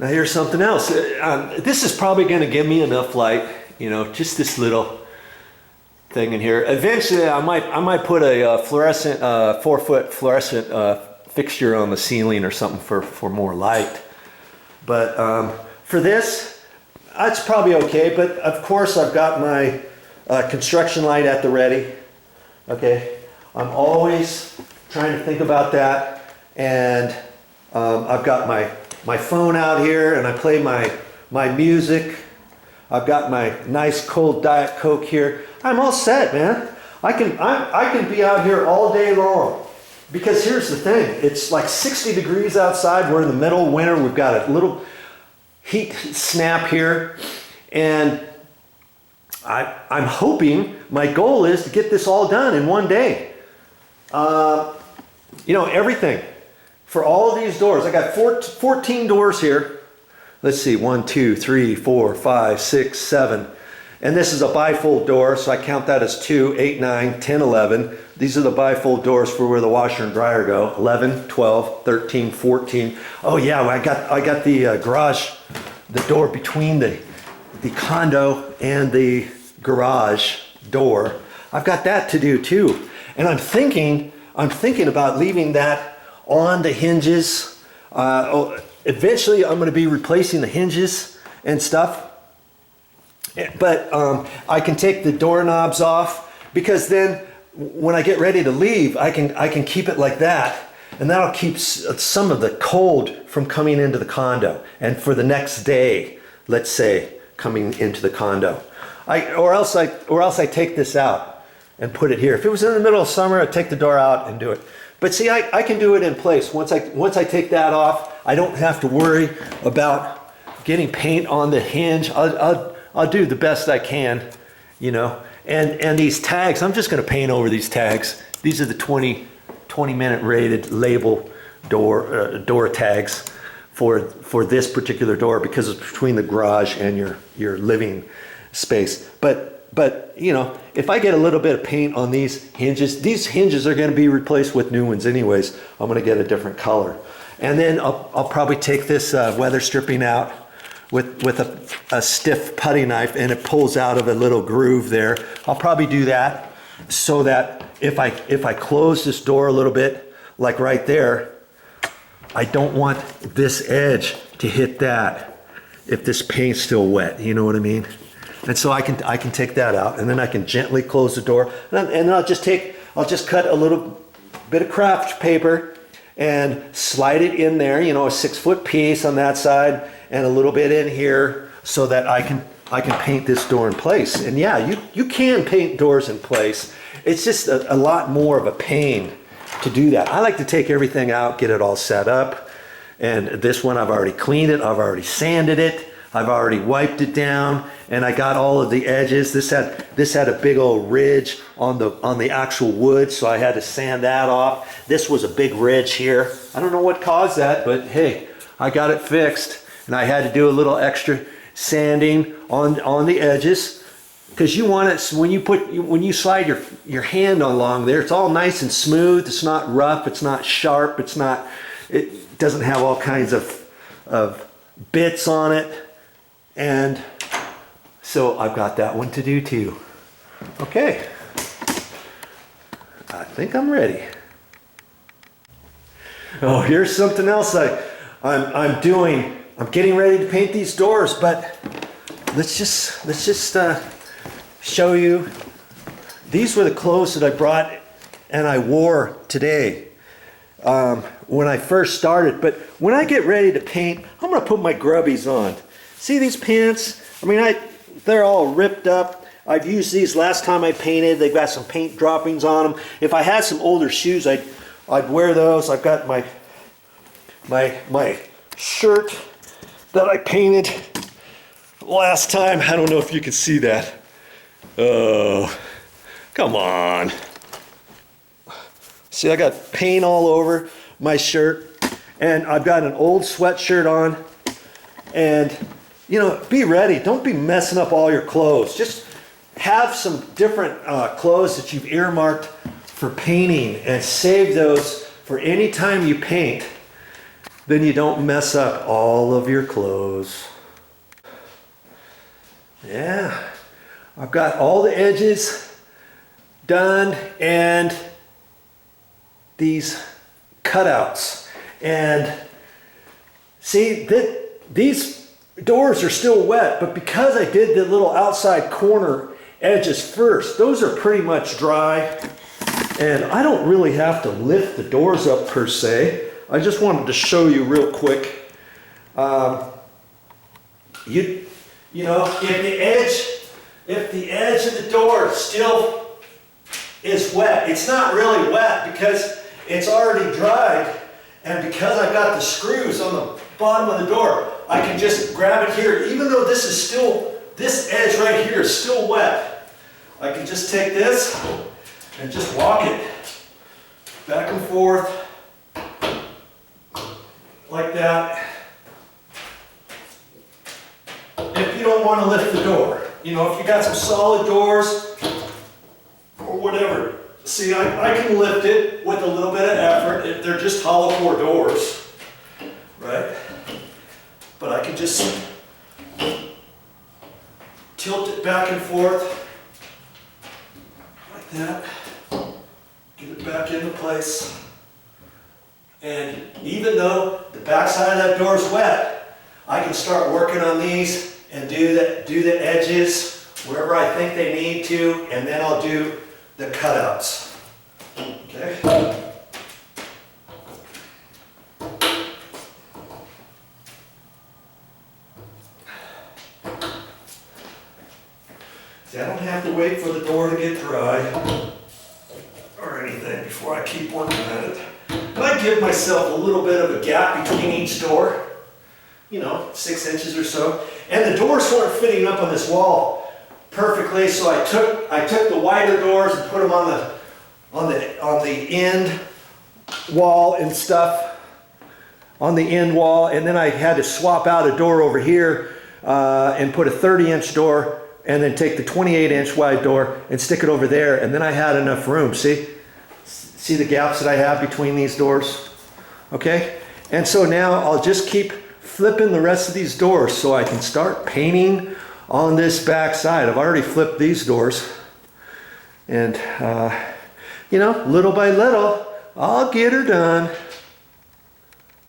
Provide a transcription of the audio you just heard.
Now here's something else. This is probably going to give me enough light, you know, just this little thing in here. Eventually I might put a fluorescent 4-foot fluorescent fixture on the ceiling or something for more light. But for this, it's probably okay. But of course I've got my construction light at the ready. Okay, I'm always trying to think about that, and I've got my phone out here, and I play my music. I've got my nice cold Diet Coke here. I'm all set, man. I can be out here all day long, because here's the thing. It's like 60 degrees outside. We're in the middle of winter. We've got a little heat snap here, and I'm hoping, my goal is to get this all done in one day. You know, everything. For all of these doors, I got 14 doors here. Let's see, 1, 2, 3, 4, 5, 6, 7. And this is a bifold door, so I count that as 2, 8, 9, 10, 11. These are the bifold doors for where the washer and dryer go. 11, 12, 13, 14. Oh yeah, I got the garage, the door between the condo and the garage door. I've got that to do too. And I'm thinking about leaving that on the hinges. Eventually I'm going to be replacing the hinges and stuff. But I can take the doorknobs off, because then when I get ready to leave, I can keep it like that, and that'll keep some of the cold from coming into the condo. And for the next day, let's say, coming into the condo, or else I take this out and put it here. If it was in the middle of summer, I'd take the door out and do it. But see, I can do it in place. Once I take that off, I don't have to worry about getting paint on the hinge. I'll do the best I can, you know. And these tags, I'm just going to paint over these tags. These are the 20-minute rated label door tags for this particular door, because it's between the garage and your living space. But you know, if I get a little bit of paint on these hinges are going to be replaced with new ones anyways. I'm going to get a different color. And then I'll probably take this weather stripping out with a stiff putty knife, and it pulls out of a little groove there. I'll probably do that so that if I close this door a little bit, like right there, I don't want this edge to hit that if this paint's still wet, you know what I mean? And so I can take that out, and then I can gently close the door, and then I'll just cut a little bit of craft paper and slide it in there, you know, a 6-foot piece on that side and a little bit in here, so that I can paint this door in place. And yeah, you can paint doors in place. It's just a lot more of a pain to do that. I like to take everything out, get it all set up. And this one, I've already cleaned it, I've already sanded it, I've already wiped it down, and I got all of the edges. This had a big old ridge on the actual wood, so I had to sand that off. This was a big ridge here. I don't know what caused that, but hey, I got it fixed. And I had to do a little extra sanding on the edges, because you want it, when you slide your hand along there, it's all nice and smooth. It's not rough, it's not sharp, it doesn't have all kinds of bits on it. And so I've got that one to do too. Okay, I think I'm ready. Oh, here's something else I'm doing. I'm getting ready to paint these doors, but let's just show you. These were the clothes that I brought and I wore today when I first started. But when I get ready to paint, I'm gonna put my grubbies on. See these pants? I mean, they're all ripped up. I've used these last time I painted. They've got some paint droppings on them. If I had some older shoes, I'd wear those. I've got my shirt that I painted last time. I don't know if you can see that. Oh, come on. See, I got paint all over my shirt, and I've got an old sweatshirt on. And, you know, be ready. Don't be messing up all your clothes. Just have some different clothes that you've earmarked for painting, and save those for any time you paint. then you don't mess up all of your clothes. Yeah, I've got all the edges done and these cutouts. And see, these doors are still wet, but because I did the little outside corner edges first, those are pretty much dry. And I don't really have to lift the doors up per se. I just wanted to show you real quick. You know, if the edge of the door still is wet, it's not really wet because it's already dried, and because I got the screws on the bottom of the door, I can just grab it here. Even though this edge right here is still wet, I can just take this and just walk it back and forth like that. If you don't want to lift the door, you know, if you got some solid doors or whatever, see, I can lift it with a little bit of effort if they're just hollow core doors, right? But I can just tilt it back and forth like that, get it back into place. And even though the back side of that door is wet, I can start working on these and do the edges wherever I think they need to, and then I'll do the cutouts. Okay? See, I don't have to wait for the door to get dry or anything before I keep working at it. And I give myself a little bit of a gap between each door, you know, 6 inches or so. And the doors weren't fitting up on this wall perfectly, so I took the wider doors and put them on the end wall and stuff, on the end wall, and then I had to swap out a door over here and put a 30-inch door, and then take the 28-inch wide door and stick it over there, and then I had enough room. See the gaps that I have between these doors? Okay, and so now I'll just keep flipping the rest of these doors so I can start painting on this back side. I've already flipped these doors, and you know, little by little, I'll get her done.